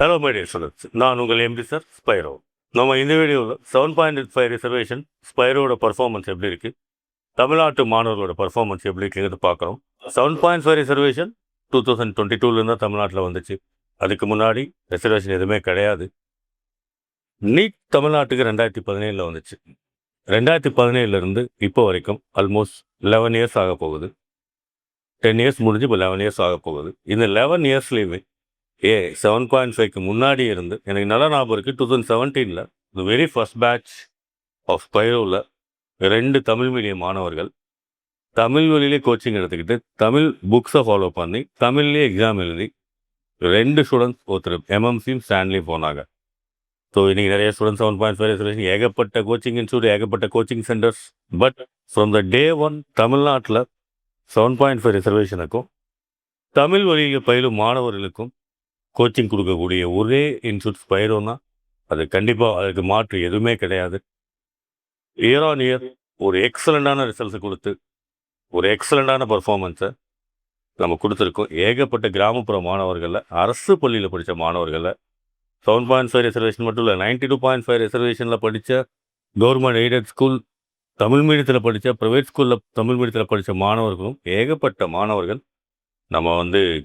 Hello my dear students, நான் உங்கள் MD sir Spiro. நம்ம இந்த வீடியோவில் 7.5 ரிசர்வேஷன் ஸ்பைரோட பர்ஃபார்மன்ஸ் எப்படி இருக்குது, தமிழ்நாட்டு மாணவர்களோட பர்ஃபார்மன்ஸ் எப்படி இருக்குங்கிறது பார்க்குறோம். 7.5 ரிசர்வேஷன் 2022 தான் தமிழ்நாட்டில் வந்துச்சு. அதுக்கு முன்னாடி ரிசர்வேஷன் எதுவுமே கிடையாது. நீட் தமிழ்நாட்டுக்கு 2017 வந்துச்சு. 2017 இப்போ வரைக்கும் ஆல்மோஸ்ட் 11 இயர்ஸ் ஆக போகுது. 10 இயர்ஸ் முடிஞ்சு இப்போ 11 இயர்ஸ் ஆக போகுது. இந்த 11 இயர்ஸ்லேயுமே 7.5க்கு முன்னாடி இருந்து எனக்கு நல்ல ஞாபகம் இருக்குது. 2017 the very first batch of ஸ்பைரோவில் 2 தமிழ் மீடியம் மாணவர்கள் தமிழ் வழியிலே கோச்சிங் எடுத்துக்கிட்டு தமிழ் புக்ஸை ஃபாலோ பண்ணி தமிழ்லேயே எக்ஸாம் எழுதி 2 ஸ்டூடெண்ட்ஸ், ஒருத்தர் எம்எம்சியும் ஸ்டான்லேயும் போனாங்க. ஸோ இன்றைக்கி நிறைய ஸ்டூடெண்ட்ஸ் 7.5 ரிசர்வேஷன், ஏகப்பட்ட கோச்சிங் இன்ஸ்டியூட், ஏகப்பட்ட coaching centres. But from the day one தமிழ்நாட்டில் 7.5 ரிசர்வேஷனுக்கும் தமிழ் வழியில் பயிலும் மாணவர்களுக்கும் கோச்சிங் கொடுக்கக்கூடிய ஒரே இன்ஸ்டியூட் ஸ்பைரோன்னா அது கண்டிப்பாக அதுக்கு மாற்று எதுவுமே கிடையாது. இயர் ஆன் இயர் ஒரு எக்ஸலண்ட்டான ரிசல்ட்ஸை கொடுத்து ஒரு எக்ஸலண்ட்டான பர்ஃபார்மன்ஸை நம்ம கொடுத்துருக்கோம். ஏகப்பட்ட கிராமப்புற மாணவர்களில், அரசு பள்ளியில் படித்த மாணவர்களில் 7.5 ரிசர்வேஷன் மட்டும் இல்லை, 92.5 ரிசர்வேஷனில் படித்த கவர்மெண்ட் எய்டட் ஸ்கூல், தமிழ் மீடியத்தில் படித்த ப்ரைவேட் ஸ்கூலில் தமிழ் மீடியத்தில் படித்த மாணவர்களும் ஏகப்பட்ட மாணவர்கள் நம்ம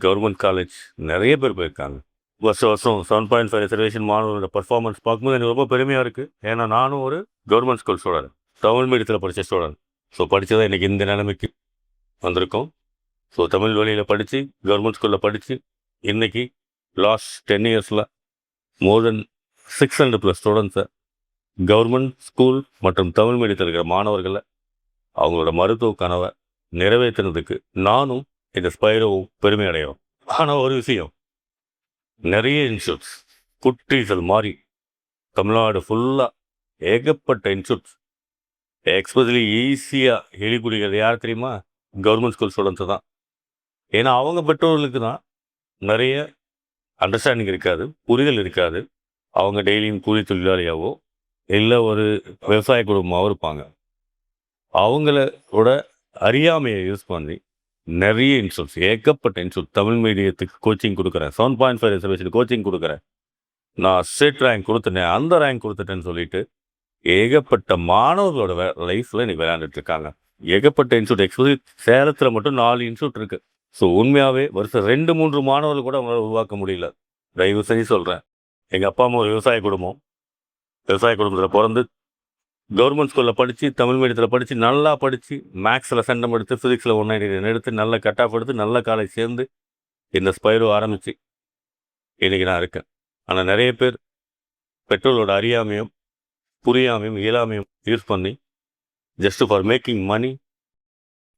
கவர்மெண்ட் காலேஜ் நிறைய பேர் போயிருக்காங்க. வருஷம் 7.5 ரிசர்வேஷன் மாணவர்களோட பர்ஃபார்மன்ஸ் பார்க்கும்போது எனக்கு ரொம்ப பெருமையாக இருக்குது. ஏன்னா நானும் ஒரு கவர்மெண்ட் ஸ்கூல் ஸ்டூடெண்ட், தமிழ் மீடியத்தில் படித்த ஸ்டூடெண்ட். ஸோ படித்ததான் இன்றைக்கி இந்த நிலைமைக்கு வந்திருக்கோம். ஸோ தமிழ் வழியில் படித்து கவர்மெண்ட் ஸ்கூலில் படித்து இன்றைக்கி லாஸ்ட் 10 இயர்ஸில் மோர் தென் 600+ ஸ்டூடெண்ட்ஸை கவர்மெண்ட் ஸ்கூல் மற்றும் தமிழ் மீடியத்தில் இருக்கிற மாணவர்களை அவங்களோட மருத்துவ கனவை நிறைவேற்றினதுக்கு நானும் இந்த ஸ்பைரோ பெருமை அடையும். ஆனால் ஒரு விஷயம், நிறைய இன்ஸ்டியூட்ஸ் குட்டீசல் மாதிரி தமிழ்நாடு ஃபுல்லாக ஏகப்பட்ட இன்ஸ்டியூட்ஸ் எக்ஸ்பெஷலி ஈஸியாக எளிக்குடிக்கிறது யார் தெரியுமா? கவர்மெண்ட் ஸ்கூல் ஸ்டூடெண்ட்ஸு தான். ஏன்னா அவங்க பெற்றோர்களுக்கு தான் நிறைய அண்டர்ஸ்டாண்டிங் இருக்காது, புரிதல் இருக்காது. அவங்க டெய்லியும் கூலி தொழிலாளியாவோ இல்லை ஒரு விவசாய குடும்பமாகவும் இருப்பாங்க. அவங்களோட அறியாமையை யூஸ் பண்ணி நிறைய இன்ஸ்டியூட்ஸ், ஏகப்பட்ட இன்ஸ்டியூட் தமிழ் மீடியத்துக்கு கோச்சிங் கொடுக்குறேன், 7.5 ரிசர்வேஷன் கோச்சிங் கொடுக்குறேன், நான் ஸ்டேட் ரேங்க் கொடுத்துட்டேன், அந்த ரேங்க் கொடுத்துட்டேன்னு சொல்லிட்டு ஏகப்பட்ட மாணவர்களோட லைஃப்பில் இன்றைக்கி விளையாண்டுட்டு இருக்காங்க. ஏகப்பட்ட இன்ஸ்டியூட், எக்ஸ்பெஷலி சேலத்தில் மட்டும் 4 இன்ஸ்டியூட் இருக்குது. ஸோ உண்மையாகவே வருஷம் 2-3 மாணவர்கள் கூட அவங்களால உருவாக்க முடியல. தயவு செஞ்சு சொல்கிறேன், எங்கள் அப்பா அம்மா ஒரு விவசாய குடும்பத்தில் பிறந்து கவர்மெண்ட் ஸ்கூலில் படித்து தமிழ் மீடியத்தில் படித்து நல்லா படித்து மேக்ஸில் சென்டம் எடுத்து ஃபிசிக்ஸில் 199 எடுத்து நல்ல கட் ஆஃப் எடுத்து நல்ல காலேஜ் சேர்ந்து இந்த ஸ்பைரோ ஆரம்பித்து இன்றைக்கி நான் இருக்கேன். ஆனால் நிறைய பேர் பெற்றோர்களோட அறியாமையும் புரியாமையும் இயலாமையும் யூஸ் பண்ணி ஜஸ்ட் ஃபார் மேக்கிங் மணி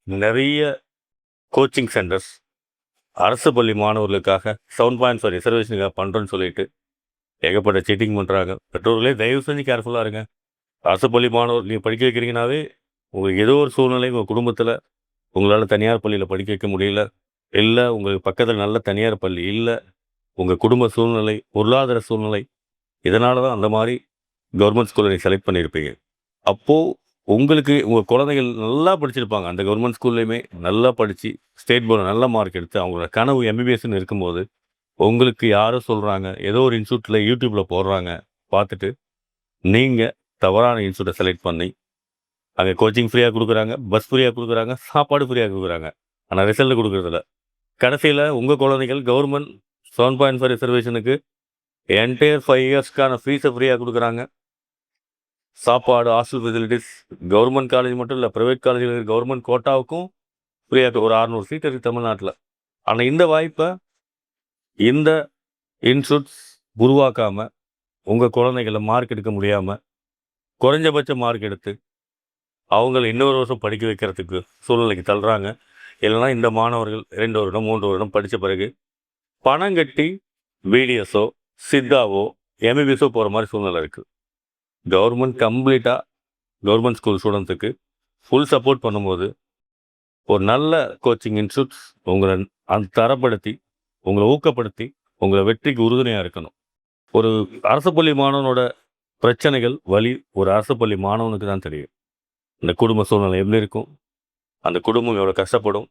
நிறைய கோச்சிங் சென்டர்ஸ் அரசு பள்ளி மாணவர்களுக்காக 7.5 ரிசர்வேஷனுக்காக பண்ணுறோன்னு சொல்லிட்டு ஏகப்பட்ட சீட்டிங் பண்ணுறாங்க. பெற்றோர்களே தயவு செஞ்சு கேர்ஃபுல்லாக இருங்க. அரசு பள்ளி மாணவர் நீங்கள் படிக்க வைக்கிறீங்கனாவே உங்களுக்கு ஏதோ ஒரு சூழ்நிலை உங்கள் குடும்பத்தில் உங்களால் தனியார் பள்ளியில் படிக்க வைக்க முடியல, இல்லை உங்களுக்கு பக்கத்தில் நல்ல தனியார் பள்ளி இல்லை, உங்கள் குடும்ப சூழ்நிலை, பொருளாதார சூழ்நிலை, இதனால தான் அந்த மாதிரி கவர்மெண்ட் ஸ்கூலில் நீங்கள் செலக்ட் பண்ணியிருப்பீங்க. அப்போது உங்களுக்கு உங்கள் குழந்தைகள் நல்லா படிச்சிருப்பாங்க, அந்த கவர்மெண்ட் ஸ்கூல்லையுமே நல்லா படித்து ஸ்டேட் போர்டு நல்ல மார்க் எடுத்து அவங்களோட கனவு எம்பிபிஎஸ்ன்னு இருக்கும்போது உங்களுக்கு யாரோ சொல்கிறாங்க, ஏதோ ஒரு இன்ஸ்டியூட்டில் யூடியூப்பில் போடுறாங்க, பார்த்துட்டு நீங்கள் தவறான இன்ஸ்டியூட்டை செலக்ட் பண்ணி அங்கே கோச்சிங் ஃப்ரீயாக கொடுக்குறாங்க, பஸ் ஃப்ரீயாக கொடுக்குறாங்க, சாப்பாடு ஃப்ரீயாக கொடுக்குறாங்க, ஆனால் ரிசல்ட் கொடுக்குறதில்ல. கடைசியில் உங்கள் குழந்தைகள் கவர்மெண்ட் 7.5 ரிசர்வேஷனுக்கு என்டையர் 5 இயர்ஸ்க்கான ஃபீஸை ஃப்ரீயாக கொடுக்குறாங்க. சாப்பாடு, ஹாஸ்டல் ஃபெசிலிட்டிஸ் கவர்மெண்ட் காலேஜ் மட்டும் இல்லை, ப்ரைவேட் காலேஜில் கவர்மெண்ட் கோட்டாவுக்கும் ஃப்ரீயாக ஒரு 600 சீட் இருக்குது தமிழ்நாட்டில். ஆனால் இந்த வாய்ப்பை இந்த இன்ஸ்டியூட்ஸ் உருவாக்காமல் உங்கள் குழந்தைகளை மார்க் எடுக்க முடியாமல் குறைஞ்சபட்ச மார்க் எடுத்து அவங்கள இன்னொரு வருஷம் படிக்க வைக்கிறதுக்கு சூழ்நிலைக்கு தள்ளுறாங்க. இல்லைனா இந்த மாணவர்கள் 2 வருடம் 3 வருடம் படித்த பிறகு பணம் கட்டி பிடிஎஸோ சித்தாவோ எம்பிபிஎஸோ போகிற மாதிரி சூழ்நிலை இருக்குது. கவர்மெண்ட் கம்ப்ளீட்டாக கவர்மெண்ட் ஸ்கூல் ஸ்டூடெண்ட்ஸுக்கு ஃபுல் சப்போர்ட் பண்ணும்போது ஒரு நல்ல கோச்சிங் இன்ஸ்டியூட்ஸ் உங்களை தரப்படுத்தி உங்களை ஊக்கப்படுத்தி உங்களை வெற்றிக்கு உறுதுணையாக இருக்கணும். ஒரு அரசு பள்ளி மாணவனோட பிரச்சனைகள், வலி ஒரு அரசு பள்ளி மாணவனுக்கு தான் தெரியும். அந்த குடும்ப சூழ்நிலை எப்படி இருக்கும், அந்த குடும்பம் எவ்வளோ கஷ்டப்படும்,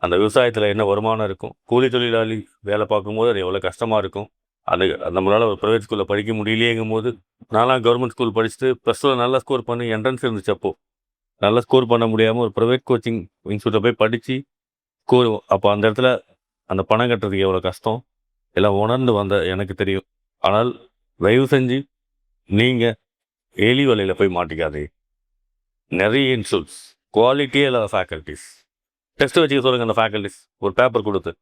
அந்த விவசாயத்தில் என்ன வருமானம் இருக்கும், கூலி தொழிலாளி வேலை பார்க்கும்போது அது எவ்வளோ கஷ்டமாக இருக்கும், அது நம்மளால் ஒரு ப்ரைவேட் ஸ்கூலில் படிக்க முடியலையேங்கும் போது நான்லாம் கவர்மெண்ட் ஸ்கூல் படிச்சுட்டு ப்ளஸ் டூவில் நல்லா ஸ்கோர் பண்ணி என்ட்ரன்ஸ் இருந்துச்சு அப்போது. நல்லா ஸ்கோர் பண்ண முடியாமல் ஒரு ப்ரைவேட் கோச்சிங் இன்ஸ்டியூட்டில் போய் படித்து ஸ்கோர் அப்போ அந்த இடத்துல அந்த பணம் கட்டுறதுக்கு எவ்வளோ கஷ்டம் எல்லாம் உணர்ந்து வந்த எனக்கு தெரியும். ஆனால் தயவு செஞ்சு நீங்கள் எலி வலையில் போய் மாட்டிக்காதே. நிறைய இன்ஸ்டியூட்ஸ் குவாலிட்டியே இல்லாத ஃபேக்கல்ட்டிஸ் டெஸ்ட் வச்சுக்க சொல்லுங்கள். அந்த ஃபேக்கல்ட்டிஸ் ஒரு பேப்பர் கொடுத்து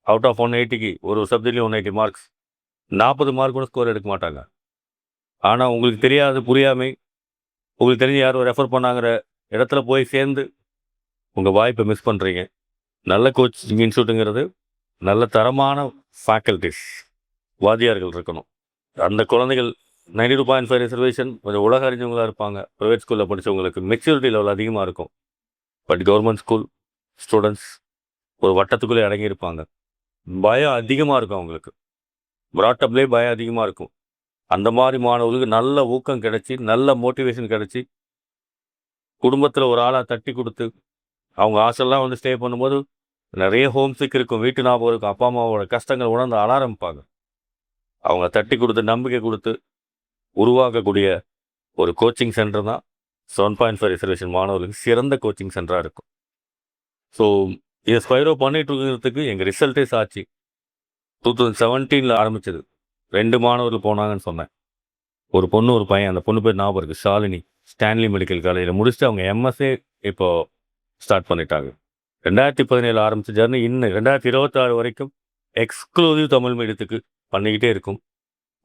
அவுட் ஆஃப் 180க்கு ஒரு சப்ஜெக்ட்லேயும் 180 மார்க்ஸ் 40 மார்க் கூட ஸ்கோர் எடுக்க மாட்டாங்க. ஆனால் உங்களுக்கு தெரியாது, புரியாமை, உங்களுக்கு தெரிஞ்சு யாரும் ரெஃபர் பண்ணாங்கிற இடத்துல போய் சேர்ந்து உங்கள் வாய்ப்பை மிஸ் பண்ணுறீங்க. நல்ல கோச்சிங் இன்ஸ்டியூட்டுங்கிறது நல்ல தரமான ஃபேக்கல்ட்டிஸ் வாத்தியார்கள் இருக்கணும். அந்த குழந்தைகள் 92.5 ரிசர்வேஷன் கொஞ்சம் உலக அறிஞ்சவங்களாக இருப்பாங்க. ப்ரைவேட் ஸ்கூலில் படித்தவங்களுக்கு மெச்சூரிட்டி லெவல் அதிகமாக இருக்கும். பட் கவர்மெண்ட் ஸ்கூல் ஸ்டூடெண்ட்ஸ் ஒரு வட்டத்துக்குள்ளே அடங்கியிருப்பாங்க. பயம் அதிகமாக இருக்கும் அவங்களுக்கு. ப்ராட்டப்லேயே பயம் அதிகமாக இருக்கும். அந்த மாதிரி மாணவர்களுக்கு நல்ல ஊக்கம் கிடச்சி நல்ல மோட்டிவேஷன் கிடச்சி குடும்பத்தில் ஒரு ஆளாக தட்டி கொடுத்து அவங்க ஹாஸ்டல்லாம் வந்து ஸ்டே பண்ணும்போது நிறைய ஹோம் சிக் இருக்கும், வீட்டு ஞாபகம் இருக்கும், அப்பா அம்மாவோட கஷ்டங்கள் உணர்ந்து அழ ஆரம்பிப்பாங்க. அவங்க தட்டி கொடுத்து நம்பிக்கை கொடுத்து உருவாக்கக்கூடிய ஒரு கோச்சிங் சென்டர் தான் 7.5 ரிசர்வேஷன் மாணவர்களுக்கு சிறந்த கோச்சிங் சென்டராக இருக்கும். ஸோ இதை ஸ்பைரோ பண்ணிட்டு இருக்கிறதுக்கு எங்கள் ரிசல்ட்டே சாட்சி. 2017 ஆரம்பிச்சது. 2 மாணவர்கள் போனாங்கன்னு சொன்னேன். ஒரு பொண்ணு ஒரு பையன். அந்த பொண்ணு பேர் ஞாபகம் இருக்குது, ஷாலினி. ஸ்டான்லி மெடிக்கல் காலேஜில் முடிச்சுட்டு அவங்க எம்எஸ்ஏ இப்போது ஸ்டார்ட் பண்ணிட்டாங்க. 2017 ஆரம்பித்த ஜர்னி இன்னும் 2026 வரைக்கும் எக்ஸ்க்ளூசிவ் தமிழ் மீடியத்துக்கு பண்ணிக்கிட்டே இருக்கும்.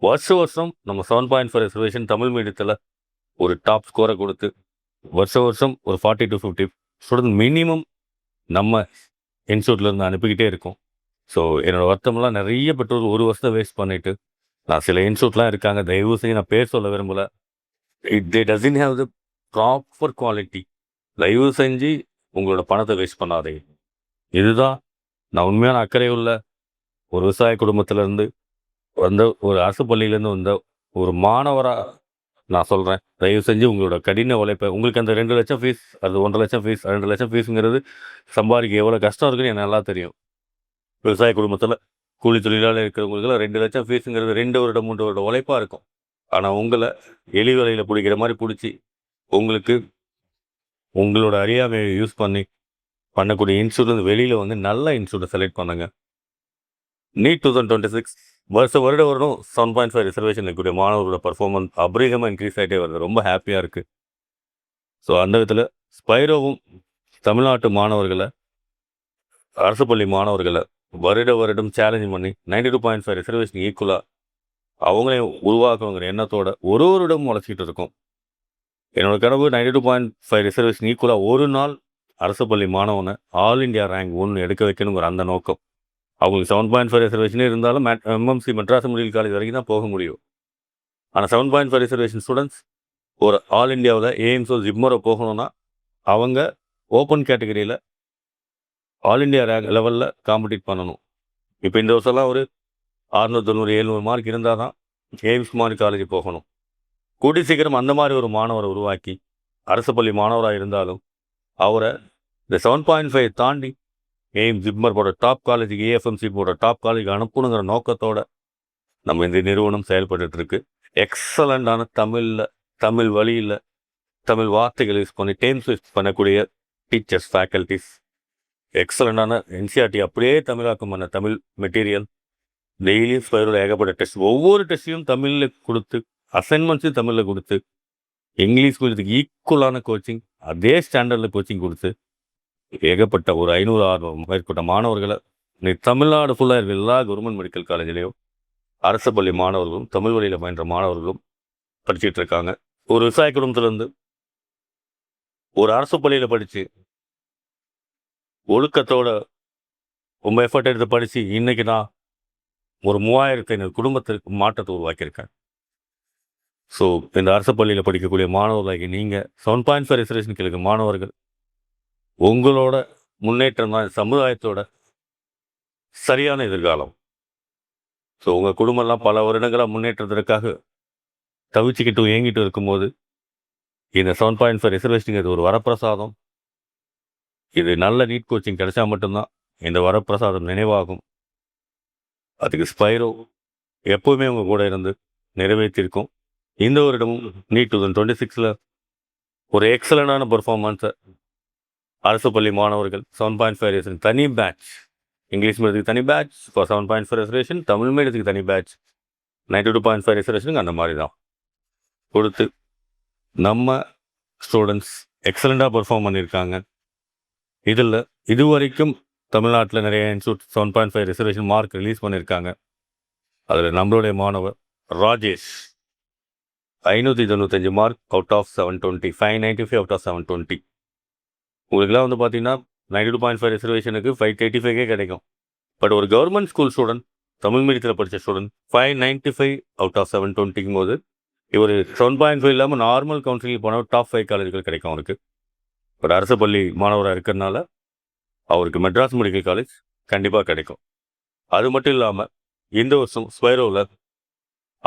வருஷம் நம்ம 7.5 ரிசர்வேஷன் தமிழ் மீடியத்தில் ஒரு டாப் ஸ்கோரை கொடுத்து வருஷம் ஒரு 40 to 50 ஸ்டூடெண்ட் மினிமம் நம்ம இன்ஸ்டியூட்லேருந்து அனுப்பிக்கிட்டே இருக்கும். ஸோ என்னோடய வருத்தமெல்லாம் நிறைய பெற்றோர் ஒரு வருஷத்தை வேஸ்ட் பண்ணிவிட்டு நான் சில இன்ஸ்டியூட்லாம் இருக்காங்க, தயவு செஞ்சு நான் பேர் சொல்ல விரும்பலை. தே doesn't have the proper quality. தயவு செஞ்சு உங்களோட பணத்தை வேஸ்ட் பண்ணாதே. இதுதான் நான் உண்மையான அக்கறை உள்ள ஒரு விவசாய குடும்பத்திலேருந்து வந்த ஒரு அரசு பள்ளியிலேருந்து வந்த ஒரு மாணவராக நான் சொல்கிறேன். தயவு செஞ்சு உங்களோட கடின உழைப்பை உங்களுக்கு அந்த 2 லட்சம் ஃபீஸ், அது 1.5 லட்சம் ஃபீஸ், 2 லட்சம் ஃபீஸுங்கிறது சம்பாதிக்க எவ்வளோ கஷ்டம் இருக்குன்னு எனக்கு நல்லா தெரியும். விவசாய குடும்பத்தில் கூலி தொழிலாளர் இருக்கிறவங்களுக்குலாம் 2 லட்சம் ஃபீஸுங்கிறது 2 வருடம் 3 வருடம் உழைப்பாக இருக்கும். ஆனால் உங்களை எலி வலையில் பிடிக்கிற மாதிரி பிடிச்சி உங்களுக்கு உங்களோட அறியாமையை யூஸ் பண்ணக்கூடிய இன்ஸ்டியூட் வெளியில் வந்து நல்ல இன்ஸ்டியூட்டை செலக்ட் பண்ணுங்க. நீட் 2026 வருடம் 7.5 ரிசர்வேஷன் இருக்கக்கூடிய மாணவர்களோட பர்ஃபார்மன்ஸ் அபரிகமாக இன்க்ரீஸ் ஆகிட்டே வருது. ரொம்ப ஹாப்பியாக இருக்குது. ஸோ அந்த விதத்தில் ஸ்பைரோவும் தமிழ்நாட்டு மாணவர்களை, அரசு பள்ளி மாணவர்களை வருடம் சேலஞ்ச் பண்ணி 92.5 ரிசர்வேஷன் ஈக்குவலாக அவங்களையும் உருவாக்குங்கிற எண்ணத்தோட ஒரு வருடம் உழைச்சிக்கிட்டு இருக்கோம். என்னோட கனவு 92.5 ரிசர்வேஷன் ஈக்குவலாக ஒரு நாள் அரசு பள்ளி மாணவனை ஆல் இண்டியா ரேங்க் 1 எடுக்க வைக்கணுங்கிற அந்த நோக்கம். அவங்களுக்கு 7.5 ரிசர்வேஷனே இருந்தாலும் எம்எம்சி மெட்ராஸ் மெடிக்கல் காலேஜ் வரைக்கும் தான் போக முடியும். ஆனால் 7.5 ரிசர்வேஷன் ஸ்டூடெண்ட்ஸ் ஒரு ஆல் இண்டியாவில் எய்ம்ஸோ ஜிப்மரோ போகணுன்னா அவங்க ஓப்பன் கேட்டகரியில் ஆல் இண்டியா ரேங்க் லெவலில் காம்படிட் பண்ணணும். இப்போ இந்த வருஷம்லாம் ஒரு 690 700 மார்க் இருந்தால் தான் எய்ம்ஸ் மாதிரி காலேஜ் போகணும். கூடி சீக்கிரம் அந்த மாதிரி ஒரு மாணவரை உருவாக்கி அரசு பள்ளி மாணவராக இருந்தாலும் அவரை இந்த 7.5 தாண்டி எய்ம்ஸ் ஜிப்மர் போட டாப் காலேஜுக்கு, ஏஎஃப்எம்சி போட டாப் காலேஜுக்கு அனுப்பணுங்கிற நோக்கத்தோட நம்ம இந்த நிறுவனம் செயல்பட்டுருக்கு. எக்ஸலண்டான தமிழ் வழியில் தமிழ் வார்த்தைகள் யூஸ் பண்ணி டேம்ஸ் யூஸ் பண்ணக்கூடிய டீச்சர்ஸ், ஃபேக்கல்ட்டிஸ், எக்ஸலண்டான என்சிஆர்டி அப்படியே தமிழாக்கம் பண்ண தமிழ் மெட்டீரியல், டெய்லியும் ஸ்பைரோட ஏகப்பட்ட டெஸ்ட், ஒவ்வொரு டெஸ்ட்டையும் தமிழில் கொடுத்து, அசைன்மெண்ட்ஸையும் தமிழில் கொடுத்து, இங்கிலீஷ் கொஞ்சத்துக்கு ஈக்குவலான கோச்சிங், அதே ஸ்டாண்டர்டில் கோச்சிங் கொடுத்து ஏகப்பட்ட ஒரு 500-600 மேற்பட்ட மாணவர்களை தமிழ்நாடு ஃபுல்லாக இருக்கிற எல்லா கவர்மெண்ட் மெடிக்கல் காலேஜ்லேயும் அரசு பள்ளி மாணவர்களும் தமிழ் வழியில் பயின்ற மாணவர்களும் படிச்சுட்டு இருக்காங்க. ஒரு விவசாய குடும்பத்திலேருந்து ஒரு அரசு பள்ளியில் படித்து ஒழுக்கத்தோட ரொம்ப எஃபர்ட் எடுத்து படித்து இன்றைக்கி நான் ஒரு 3500 குடும்பத்திற்கு மாற்றத்தை உருவாக்கியிருக்கேன். ஸோ இந்த அரசு பள்ளியில் படிக்கக்கூடிய மாணவர்களாகி நீங்கள் 7.5 ரிசர்வேஷன் கேட்குற மாணவர்கள், உங்களோட முன்னேற்றம் தான் சமுதாயத்தோட சரியான எதிர்காலம். ஸோ உங்கள் குடும்பம்லாம் பல வருடங்களாக முன்னேற்றத்திற்காக தவிச்சுக்கிட்டு ஏங்கிட்டு இருக்கும்போது இந்த 7.5 ரிசர்வேஷனுங்கிறது ஒரு வரப்பிரசாதம். இது நல்ல நீட் கோச்சிங் கிடைச்சா மட்டும்தான் இந்த வரப்பிரசாதம் நினைவாகும். அதுக்கு ஸ்பைரோ எப்போவுமே அவங்க கூட இருந்து நிறைவேற்றியிருக்கோம். இந்த வருடமும் நீட் 2026ல் ஒரு எக்ஸலண்டான பெர்ஃபார்மன்ஸை அரசு பள்ளி மாணவர்கள் 7.5 ரிசர்வேஷன் தனி பேட்ச், இங்கிலீஷ் மீடியத்துக்கு தனி பேட்ச், இப்போ 7.5 ரிசர்வேஷன், தமிழ் மீடியத்துக்கு தனி பேட்ச், 92.5 ரிசர்வேஷனுக்கு அந்த மாதிரி தான் கொடுத்து நம்ம ஸ்டூடெண்ட்ஸ் எக்ஸலண்ட்டாக பெர்ஃபார்ம் பண்ணியிருக்காங்க. இதில் இதுவரைக்கும் தமிழ்நாட்டில் நிறைய இன்ஸ்டியூட் 7.5 ரிசர்வேஷன் மார்க் ரிலீஸ் பண்ணியிருக்காங்க. அதில் நம்மளுடைய மாணவர் Rajesh 595 mark out of 720, 595 out of 720. உங்களுக்குலாம் வந்து பார்த்தீங்கன்னா 92.5 ரிசர்வேஷனுக்கு 585 கிடைக்கும். பட் ஒரு கவர்மெண்ட் ஸ்கூல் ஸ்டூடெண்ட், தமிழ் மீடியத்தில் படித்த ஸ்டூடெண்ட் 595 அவுட் ஆஃப் 720 போது இவர் 7.5 இல்லாமல் நார்மல் கவுன்சிலிங் போனால் டாப் 5 காலேஜ்கள் கிடைக்கும் அவருக்கு. பட் அரசு பள்ளி மாணவராக இருக்கிறதுனால அவருக்கு மெட்ராஸ் மெடிக்கல் காலேஜ் கண்டிப்பாக கிடைக்கும். அது மட்டும் இல்லாமல் இந்த வருஷம் ஸ்பைரோவில்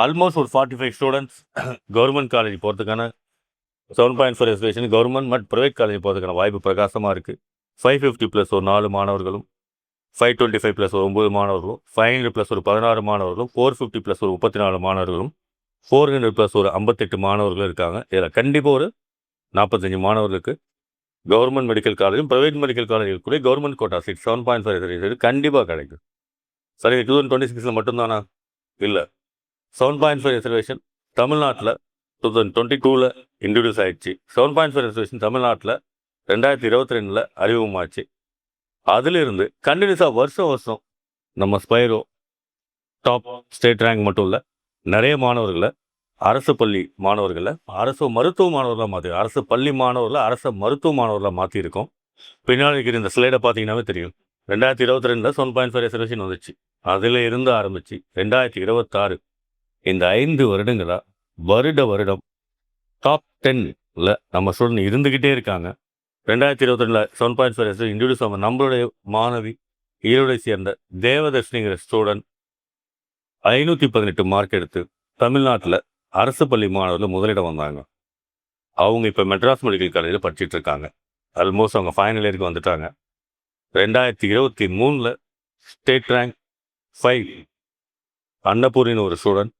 ஆல்மோஸ்ட் ஒரு 45 ஸ்டூடெண்ட்ஸ் கவர்மெண்ட் காலேஜ் போகிறதுக்கான 7.5 ரிசர்வேஷன் கவர்மெண்ட் மற்றும் ப்ரைவேட் காலேஜ் போகிறதுக்கான வாய்ப்பு பிரகாசமாக இருக்குது. 550 ப்ளஸ் ஒரு 4 மாணவர்களும், 525 ப்ளஸ் ஒரு 9 மாணவர்களும், 500 ப்ளஸ் ஒரு 16 மாணவர்களும், 450 ப்ளஸ் ஒரு 34 மாணவர்களும், 400 ப்ளஸ் ஒரு 58 மாணவர்களும் இருக்காங்க. இதில் கண்டிப்பாக ஒரு 45 மாணவர்களுக்கு கவர்மெண்ட் மெடிக்கல் காலேஜும் ப்ரைவேட் மெடிக்கல் காலேஜ் கூட கவர்மெண்ட் கோட்டா சீட் 7.5 ரிசர்வேஷன் கண்டிப்பாக கிடைக்கும். சரி, 2026 மட்டும்தானா? இல்லை, 7.5 ரிசர்வேஷன் தமிழ்நாட்டில் 2022 இன்ட்ரடியூஸ் ஆயிடுச்சு. 7.5 ரிசர்வேஷன் தமிழ்நாட்டில் 2022 அறிமுகமாச்சு. அதிலிருந்து கண்டினியூஸாக வருஷம் வருஷம் நம்ம ஸ்பைரோ டாப் ஸ்டேட் ரேங்க் மட்டும் இல்லை, நிறைய மாணவர்களை அரசு பள்ளி மாணவர்களை அரசு மருத்துவ மாணவர்களாக மாற்றி, அரசு பள்ளி மாணவர்களை அரசு மருத்துவ மாணவர்களாக மாற்றியிருக்கோம். பின்னாடி இருக்கிற இந்த ஸ்லைடை பார்த்தீங்கன்னாவே தெரியும். 2022 7.5 ரிசர்வேஷன் வந்துச்சு. அதில் இருந்து ஆரம்பித்து 2026 இந்த 5 வருடங்களாக வருடம் டாப் 10ல் நம்ம ஸ்டூடெண்ட் இருந்துக்கிட்டே இருக்காங்க. 2022 7.5 ரிசர்வேஷன் இன்ட்ரடியூஸ் ஆகும். நம்மளுடைய மாணவி ஈரோடை சேர்ந்த தேவதர்ஷினிங்கிற ஸ்டூடெண்ட் 518 மார்க் எடுத்து தமிழ்நாட்டில் அரசு பள்ளி மாணவர்கள் முதலிடம் வந்தாங்க. அவங்க இப்போ மெட்ராஸ் மெடிக்கல் காலேஜில் படிச்சுட்டு இருக்காங்க. ஆல்மோஸ்ட் அவங்க ஃபைனல் இயருக்கு வந்துட்டாங்க. 2023 ஸ்டேட் ரேங்க் 5 அன்னபூரின்னு ஒரு ஸ்டூடெண்ட்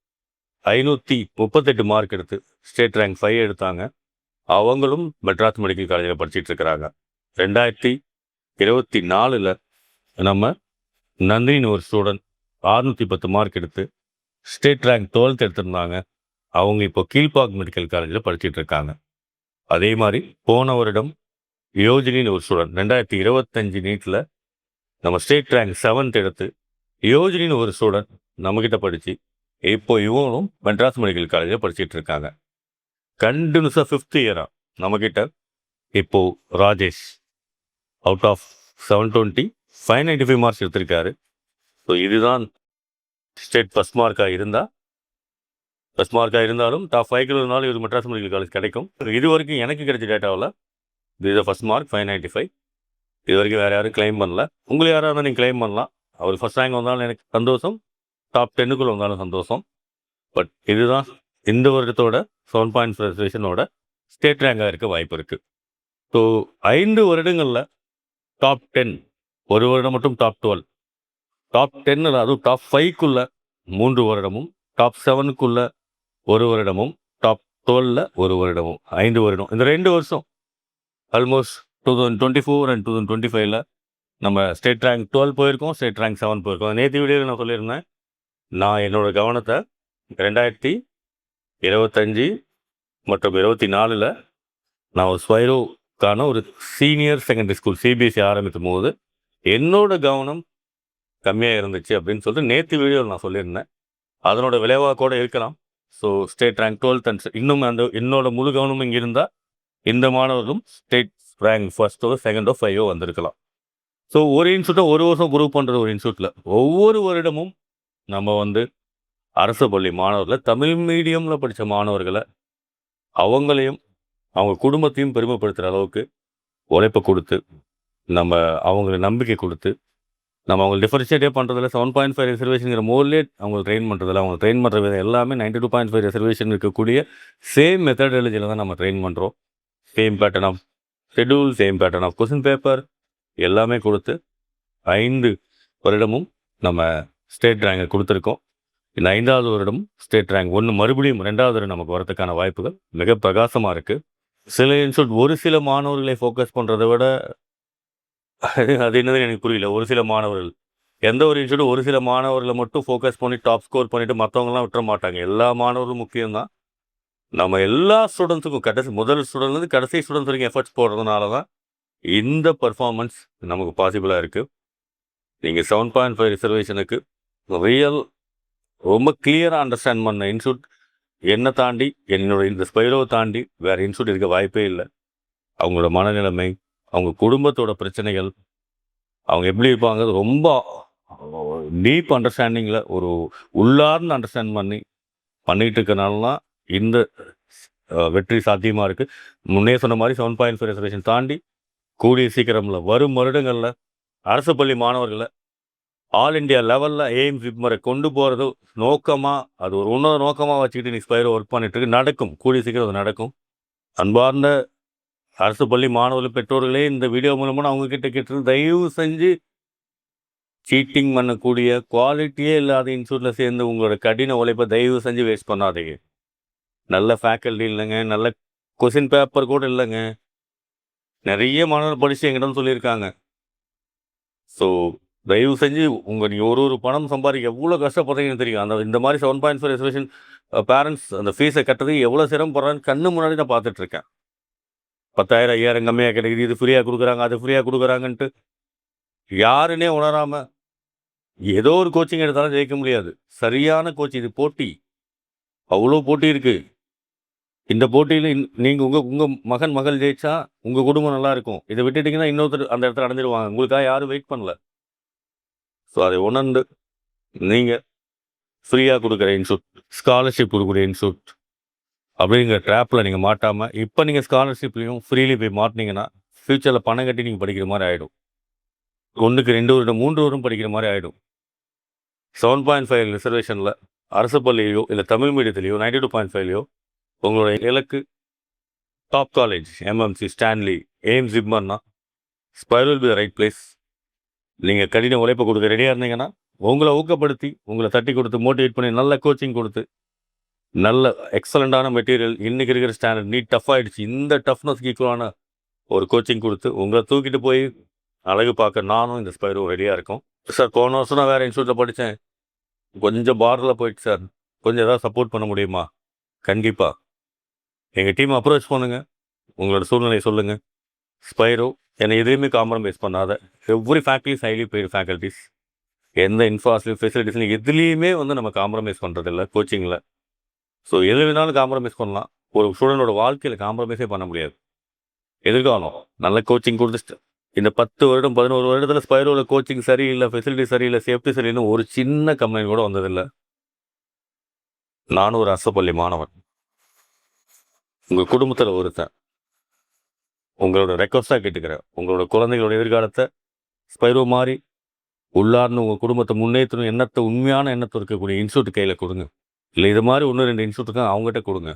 538 மார்க் எடுத்து ஸ்டேட் ரேங்க் 5 எடுத்தாங்க. அவங்களும் மெட்ராஸ் மெடிக்கல் காலேஜில் படிச்சுட்டு இருக்கிறாங்க. 2024 நம்ம நந்தினின்னு ஒரு ஸ்டூடெண்ட் 610 மார்க் எடுத்து ஸ்டேட் ரேங்க் 12 எடுத்திருந்தாங்க. அவங்க இப்போ கீழ்பாக் மெடிக்கல் காலேஜில் படிச்சுட்டு இருக்காங்க. அதே மாதிரி போன வருடம் யோஜினின்னு ஒரு ஸ்டூடெண்ட் 2025 நீட்டில் நம்ம ஸ்டேட் ரேங்க் 7th எடுத்து யோஜினின்னு ஒரு ஸ்டூடெண்ட் நம்மக்கிட்ட படித்து இப்போ இவங்களும் மெட்ராஸ் மெடிக்கல் காலேஜில் படிச்சுட்டு இருக்காங்க. கண்டினியூஸாக 5th இயராக நம்மக்கிட்ட இப்போது ராஜேஷ் அவுட் ஆஃப் 720 595 மார்க்ஸ் எடுத்திருக்காரு. ஸோ இதுதான் ஸ்டேட் ஃபஸ்ட் மார்க்காக இருந்தாலும் டாப் 5 இருந்தாலும் இது மெட்ராஸ் மெடிக்கல் காலேஜ் கிடைக்கும். இது வரைக்கும் எனக்கு கிடைச்ச டேட்டாவில் இது ஃபஸ்ட் மார்க் 595. இது வரைக்கும் வேறு யாரும் கிளைம் பண்ணல. உங்களை யாராக இருந்தால் நீங்கள் கிளைம் பண்ணலாம். அவர் ஃபஸ்ட் ரேங்க் வந்தாலும் எனக்கு சந்தோஷம், டாப் 10க்குள்ளே வந்தாலும் சந்தோஷம். பட் இதுதான் இந்த வருடத்தோட 7.5 ரிசர்வேஷனோட ஸ்டேட் ரேங்காக இருக்க வாய்ப்பு இருக்குது. ஸோ 5 வருடங்களில் டாப் 10, ஒரு வருடம் மட்டும் டாப் 12, டாப் 10 அதுவும் டாப் 5க்குள்ளே 3 வருடமும், டாப் 7க்குள்ளே 1 வருடமும், டாப் 12 1 வருடமும், 5 வருடம். இந்த 2 வருஷம் ஆல்மோஸ்ட் 2024 அண்ட் 2025 நம்ம ஸ்டேட் ரேங்க் 12 போயிருக்கோம், ஸ்டேட் ரேங்க் 7 போயிருக்கோம். நேற்று வீடியோவில் நான் சொல்லியிருந்தேன், நான் என்னோடய கவனத்தை 2025 மற்றும் 24 நான் ஒரு ஸ்பைரோக்கான ஒரு சீனியர் செகண்டரி ஸ்கூல் சிபிஎஸ்சி ஆரம்பிக்கும் போது என்னோடய கவனம் கம்மியாக இருந்துச்சு அப்படின்னு சொல்லிட்டு நேற்று வீடியோவில் நான் சொல்லியிருந்தேன். அதனோட விளைவாக கூட இருக்கலாம். ஸோ ஸ்டேட் ரேங்க் 12 அண்ட் இன்னும் அந்த என்னோட முழு கவனமும் இங்கே இருந்தால் இந்த மாணவர்களும் ஸ்டேட் ரேங்க் 1st 2nd 5 வந்திருக்கலாம். ஸோ ஒரு இன்ஸ்டியூட்டை ஒரு வருஷம் குரூப் பண்ணுறது ஒரு இன்ஸ்டியூட்டில் ஒவ்வொரு வருடமும் நம்ம அரசு பள்ளி மாணவர்களை தமிழ் மீடியமில் படித்த மாணவர்களை அவங்களையும் அவங்க குடும்பத்தையும் பெருமைப்படுத்துகிற அளவுக்கு உழைப்பை கொடுத்து நம்ம அவங்களுக்கு நம்பிக்கை கொடுத்து நம்ம அவங்களுக்கு டிஃபரன்ஷியேட்டே பண்ணுறதில்ல. 7.5 ரிசர்வேஷனுங்கிற மோட்லேயே அவங்களுக்கு ட்ரெயின் பண்ணுறதில்ல. அவங்க ட்ரெயின் பண்ணுற விதம் எல்லாமே 92.5 ரிசர்வேஷன் இருக்கக்கூடிய சேம் மெத்தடாலஜியில் தான் நம்ம ட்ரெயின் பண்ணுறோம். Same pattern of schedule, same pattern of question paper எல்லாமே கொடுத்து 5 வருடமும் நம்ம ஸ்டேட் ரேங்கை கொடுத்துருக்கோம். இந்த 5வது வருடம் ஸ்டேட் ரேங்க் 1 மறுபடியும் 2வது வருடம் நமக்கு வரதுக்கான வாய்ப்புகள் மிக பிரகாசமாக இருக்குது. சில இன்ஸ்டியூட் ஒரு சில மாணவர்களை ஃபோக்கஸ் பண்ணுறதை விட அது என்னதுன்னு எனக்கு புரியல. ஒரு சில மாணவர்கள் எந்த ஒரு இன்ஸ்டியூட் ஒரு சில மாணவர்களை மட்டும் ஃபோக்கஸ் பண்ணி டாப் ஸ்கோர் பண்ணிவிட்டு மற்றவங்களாம் விட்டுற மாட்டாங்க. எல்லா மாணவர்களும் முக்கியம்தான். நம்ம எல்லா ஸ்டூடெண்ட்ஸுக்கும் முதல் ஸ்டூடெண்ட்லேருந்து கடைசி ஸ்டூடெண்ட்ஸ் வரைக்கும் எஃபர்ட்ஸ் போடுறதுனால தான் இந்த பர்ஃபார்மன்ஸ் நமக்கு பாசிபிளாக இருக்குது. நீங்கள் 7.5 ரிசர்வேஷனுக்கு ரியல் ரொம்ப கிளியராக அண்டர்ஸ்டாண்ட் பண்ண இன்ஸ்டியூட் என்னை தாண்டி என்னோட இந்த ஸ்பைரோவை தாண்டி வேறு இன்ஸ்டியூட் இருக்க வாய்ப்பே இல்லை. அவங்களோட மனநிலைமை, அவங்க குடும்பத்தோட பிரச்சனைகள், அவங்க எப்படி இருப்பாங்க ரொம்ப டீப் அண்டர்ஸ்டாண்டிங்கில் ஒரு உள்ளார்ந்து அண்டர்ஸ்டாண்ட் பண்ணிகிட்டு இருக்கனால தான் இந்த வெற்றி சாத்தியமாக இருக்குது. முன்னே சொன்ன மாதிரி 7.5 ரிசர்வேஷன் தாண்டி கூடிய சீக்கிரமில் வரும் வருடங்களில் அரசு பள்ளி மாணவர்களை ஆல் இண்டியா லெவலில் எய்ம்ஸ் ஜிப்மரை கொண்டு போகிறது நோக்கமாக, அது ஒரு உன்னத நோக்கமாக வச்சுக்கிட்டு நீ ஸ்பைரோ ஒர்க் பண்ணிட்டுருக்கு. நடக்கும், கூடிய சீக்கிரம் அது நடக்கும். அன்பார்ந்த அரசு பள்ளி மாணவர்கள் பெற்றோர்களே, இந்த வீடியோ மூலமாக நான் அவங்கக்கிட்ட கேட்டு தயவு செஞ்சு சீட்டிங் பண்ணக்கூடிய குவாலிட்டியே இல்லாத இன்ஸ்டியூட்டில் சேர்ந்து உங்களோட கடின உழைப்பை தயவு செஞ்சு வேஸ்ட் பண்ணாதீங்க. நல்ல ஃபேக்கல்ட்டி இல்லைங்க, நல்ல கொஷின் பேப்பர் கூட இல்லைங்க. நிறைய மாணவர்கள் படித்து எங்கிட்ட சொல்லியிருக்காங்க. ஸோ தயவு செஞ்சு நீங்கள் ஒரு பணம் சம்பாதிக்க எவ்வளோ கஷ்டப்படுறீங்கன்னு தெரியும். இந்த மாதிரி 7.5 ரிசர்வேஷன் பேரண்ட்ஸ் அந்த ஃபீஸை கட்டுறதுக்கு எவ்வளோ சிரமப்படுறான்னு கண்ணு முன்னாடி நான் பார்த்துட்ருக்கேன். 10,000 5,000 கம்மியாக கிடைக்குது, இது ஃப்ரீயாக கொடுக்குறாங்க, அது ஃப்ரீயாக கொடுக்குறாங்கன்ட்டு யாருன்னே உணராமல் ஏதோ ஒரு கோச்சிங் எடுத்தாலும் ஜெயிக்க முடியாது. சரியான கோச்சிங், இது போட்டி, அவ்வளோ போட்டி இருக்குது. இந்த போட்டியில் நீங்கள் உங்கள் மகன் மகள் ஜெயிச்சா உங்கள் குடும்பம் நல்லாயிருக்கும். இதை விட்டுட்டிங்கன்னா இன்னொருத்தர் அந்த இடத்துல அடைஞ்சிடுவாங்க. உங்களுக்காக யாரும் வெயிட் பண்ணல. ஸோ அதை உணர்ந்து நீங்கள் ஃப்ரீயாக கொடுக்குற இன்ஸ்டியூட், ஸ்காலர்ஷிப் கொடுக்குற இன்ஸ்டியூட் அப்படிங்கிற ட்ராப்பில் நீங்கள் மாட்டாமல் இப்போ நீங்கள் ஸ்காலர்ஷிப்லேயும் ஃப்ரீலி போய் மாட்டினீங்கன்னா ஃப்யூச்சரில் பணம் கட்டி நீங்கள் படிக்கிற மாதிரி ஆகிடும். 1க்கு 2 வருடம் 3 வருடம் படிக்கிற மாதிரி ஆகிடும். 7.5 ரிசர்வேஷனில் அரசு பள்ளியிலையோ இல்லை தமிழ் மீடியத்திலையோ 92.5லையோ உங்களோட இலக்கு top college, MMC, Stanley, AIIMS, ஜிப்மர்னா Spiro will be the right place. நீங்கள் கடின உழைப்பை கொடுக்க ரெடியாக இருந்தீங்கன்னா உங்களை ஊக்கப்படுத்தி, உங்களை தட்டி கொடுத்து, மோட்டிவேட் பண்ணி, நல்ல கோச்சிங் கொடுத்து, நல்ல எக்ஸலண்ட்டான மெட்டீரியல், இன்றைக்கி இருக்கிற ஸ்டாண்டர்ட் நீட் டஃப் ஆகிடுச்சு, இந்த டஃப்னஸ்க்கு ஈக்குவலான ஒரு கோச்சிங் கொடுத்து உங்களை தூக்கிட்டு போய் அழகு பார்க்க நானும் இந்த ஸ்பைரோ ரெடியாக இருக்கும். சார் போன வருஷம் நான் வேறு இன்ஸ்டியூட்டில் படித்தேன், கொஞ்சம் பார்டரில் போயிட்டு சார், கொஞ்சம் எதாவது சப்போர்ட் பண்ண முடியுமா? கண்டிப்பாக எங்கள் டீம் அப்ரோச் பண்ணுங்கள், உங்களோட சூழ்நிலையை சொல்லுங்கள். ஸ்பைரோ என்னை எதுவுமே காம்ப்ரமைஸ் பண்ணாத, every faculties highly paid faculties, எந்த இன்ஃப்ராஸ்ட்ரக்சர் ஃபெசிலிட்டிஸ்லையும் எதுலேயுமே நம்ம காம்ப்ரமைஸ் பண்ணுறதில்ல கோச்சிங்கில். ஸோ எது வேணாலும் காம்ப்ரமைஸ் பண்ணலாம், ஒரு ஸ்டூடெண்டோட வாழ்க்கையில் காம்ப்ரமைஸே பண்ண முடியாது. எதிர்காலம் நல்ல கோச்சிங் கொடுத்துட்டு இந்த 10 வருடம் 11 வருடத்தில் ஸ்பைரோவில் கோச்சிங் சரியில்லை, ஃபெசிலிட்டி சரியில்லை, சேஃப்டி சரியில்லை, ஒரு சின்ன கம்ப்ளைண்ட் கூட வந்ததில்லை. நானும் ஒரு அரசு பள்ளி மாணவன், உங்கள் குடும்பத்தில் ஒருத்தன். உங்களோட ரெக்வஸ்ட்டாக கேட்டுக்கிறேன், உங்களோட குழந்தைகளோட எதிர்காலத்தை ஸ்பைரோ மாதிரி உள்ளார்ந்து உங்கள் குடும்பத்தை முன்னேற்றணும் எண்ணத்தை, உண்மையான எண்ணத்தை இருக்கக்கூடிய இன்ஸ்டியூட் கையில் கொடுங்க. இல்லை இது மாதிரி 1-2 இன்ஸ்டியூட்டுக்கு அவங்ககிட்ட கொடுங்க.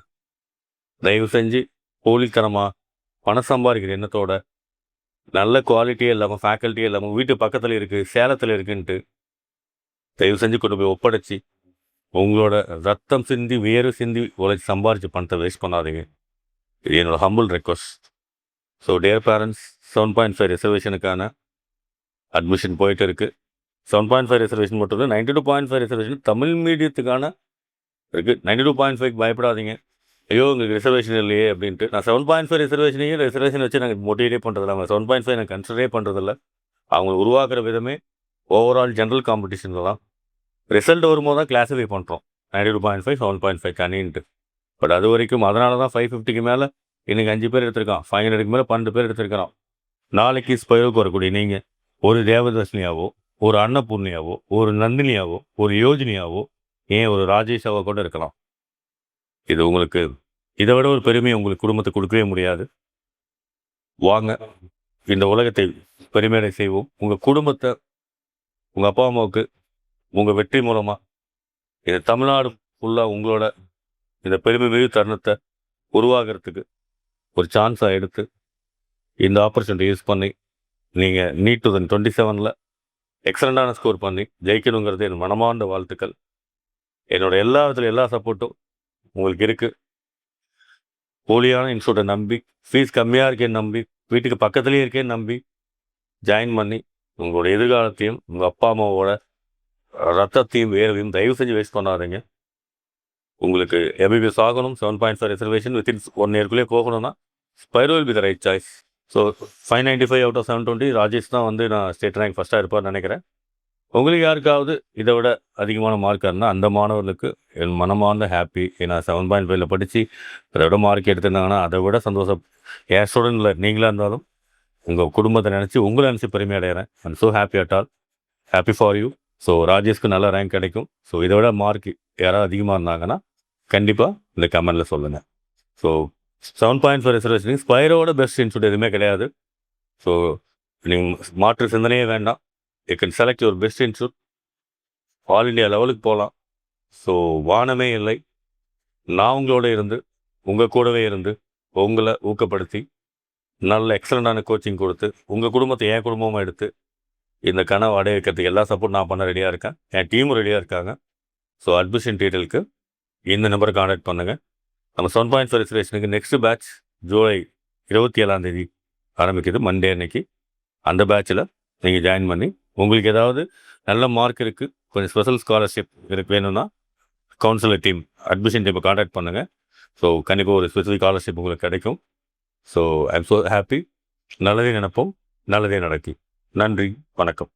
தயவு செஞ்சு போலித்தனமாக பணம் சம்பாதிக்கிற எண்ணத்தோட நல்ல குவாலிட்டியே இல்லாமல், ஃபேக்கல்ட்டியே இல்லாமல், வீட்டு பக்கத்தில் இருக்குது, சேலத்தில் இருக்குன்ட்டு தயவு செஞ்சு கொண்டு போய் ஒப்படைச்சி உங்களோட ரத்தம் சிந்தி வேறு சிந்தி உழைச்சி சம்பாரிச்சு பணத்தை வேஸ்ட் பண்ணாதீங்க. இது என்னோடய humble request. So dear parents, 7.5 ரிசர்வேஷனுக்கான அட்மிஷன் போயிட்டு இருக்குது. 7.5 ரிசர்வேஷன் மட்டும் இல்லை, 92.5 ரிசர்வேஷன் தமிழ் மீடியத்துக்கான இருக்குது. 92.5 பயப்படாதீங்க, ஐயோ உங்களுக்கு ரிசர்வேஷன் இல்லையே அப்படின்ட்டு. நான் 7.5 ரிசர்வேஷன் வச்சு நாங்கள் மோட்டிவேட்டே பண்ணுறதில்ல, அவங்க 7.5 நான் கன்சிடரே பண்ணுறதில்ல. அவங்க உருவாக்குற விதமே ஓவரால் ஜென்ரல் காம்படிஷனில் தான். ரிசல்ட் வரும்போது தான் கிளாஸிஃபை பண்ணுறோம் 92.5 7.5 தனின்ட்டு. பட் அது வரைக்கும் அதனால தான் 550க்கு மேலே இன்றைக்கி 5 பேர் எடுத்திருக்கான், 500க்கு மேலே 12 பேர் எடுத்திருக்கிறோம். நாளைக்கு ஸ்பைரோக்கு வரக்கூடிய நீங்கள் ஒரு தேவதர்ஷினியாவோ, ஒரு அன்னபூர்ணியாவோ, ஒரு நந்தினியாவோ, ஒரு யோஜினியாவோ, ஏன் ஒரு ராஜேஷாவோ கூட இருக்கலாம். இது உங்களுக்கு இதை விட ஒரு பெருமையை உங்களுக்கு குடும்பத்தை கொடுக்கவே முடியாது. வாங்க இந்த உலகத்தை பெருமையடை செய்வோம். உங்கள் குடும்பத்தை, உங்கள் அப்பா அம்மாவுக்கு உங்கள் வெற்றி மூலமாக இந்த தமிழ்நாடு ஃபுல்லாக உங்களோட இந்த பெருமை மிகு தருணத்தை உருவாகிறதுக்கு ஒரு சான்ஸாக எடுத்து இந்த ஆப்பர்ச்சுனிட்டி யூஸ் பண்ணி நீங்கள் நீட் 2027 எக்ஸலண்ட்டான ஸ்கோர் பண்ணி ஜெயிக்கணுங்கிறது என் மனமார்ந்த வாழ்த்துக்கள். என்னோட எல்லா விதத்துல எல்லா சப்போர்ட்டும் உங்களுக்கு இருக்குது. போலியான இன்ஸ்டியூட்டை நம்பி, ஃபீஸ் கம்மியாக இருக்கேன்னு நம்பி, வீட்டுக்கு பக்கத்துலேயே இருக்கேன்னு நம்பி ஜாயின் பண்ணி உங்களோட எதிர்காலத்தையும் உங்கள் அப்பா அம்மாவோட ரத்தத்தையும் வேர்வையும் தயவு செஞ்சு வேஸ்ட் பண்ணாதீங்க. உங்களுக்கு எம்பிபிஎஸ் ஆகணும், 7.5 ரிசர்வேஷன் வித்தின் 1 இயர்க்குள்ளே போகணும்னா Spiro will be the right choice. So 595 out of 720 Rajesh தான் வந்து நான் ஸ்டேட் ரேங்க் ஃபஸ்ட்டாக இருப்பார்னு நினைக்கிறேன். உங்களுக்கு யாருக்காவது இதை விட அதிகமான மார்க் இருந்தால் அந்த மாணவர்களுக்கு என் மனமார்ந்த ஹாப்பி. ஏன்னா 7.5 படித்து அதை விட மார்க் எடுத்திருந்தாங்கன்னா அதை விட சந்தோஷம். என் ஸ்டூடெண்ட்டில் நீங்களாக இருந்தாலும் உங்கள் குடும்பத்தை நினச்சி உங்களை நினச்சி பெருமை அடைகிறேன். I'm so happy at all, happy for you. So ராஜேஷ்க்கு நல்ல ரேங்க் கிடைக்கும். ஸோ இதை விட மார்க் யாராவது அதிகமாக இருந்தாங்கன்னா கண்டிப்பாக இந்த கமெண்டில் சொல்லுங்கள். ஸோ 7.5 ரிசர்வேஷன் ஸ்பைரோட பெஸ்ட் இன்ஸ்டியூட் எதுவுமே கிடையாது. ஸோ நீங்கள் மாற்று சிந்தனையே வேண்டாம். You can select your best institute. All India லெவலுக்கு போகலாம். ஸோ வானமே இல்லை. நான் உங்களோட இருந்து உங்கள் கூடவே இருந்து உங்களை ஊக்கப்படுத்தி நல்ல எக்ஸலண்ட்டான கோச்சிங் கொடுத்து உங்கள் குடும்பத்தை என் குடும்பமாக எடுத்து இந்த கனவு அடைய வைக்கிறதுக்கு எல்லா சப்போர்ட் நான் பண்ண ரெடியாக இருக்கேன். என் டீமும் ரெடியாக இருக்காங்க. ஸோ அட்மிஷன் டீட்டெயிலுக்கு இந்த நம்பரை கான்டாக்ட் பண்ணுங்கள். நம்ம 7.5 ரிசர்வேஷனுக்கு நெக்ஸ்ட் பேட்ச் ஜூலை 27 ஆரம்பிக்குது, மண்டே அன்னைக்கு. அந்த பேட்சில் நீங்கள் ஜாயின் பண்ணி உங்களுக்கு ஏதாவது நல்ல மார்க் இருக்குது, கொஞ்சம் ஸ்பெஷல் ஸ்காலர்ஷிப் இருக்கு வேணும்னா கவுன்சிலர் டீம் அட்மிஷன் டீமை கான்டாக்ட் பண்ணுங்கள். ஸோ கண்டிப்பாக ஒரு ஸ்பெஷல் ஸ்காலர்ஷிப் உங்களுக்கு கிடைக்கும். So I am so happy. நல்லதே நினைப்போம், நல்லதே நடக்கும். நன்றி, வணக்கம்.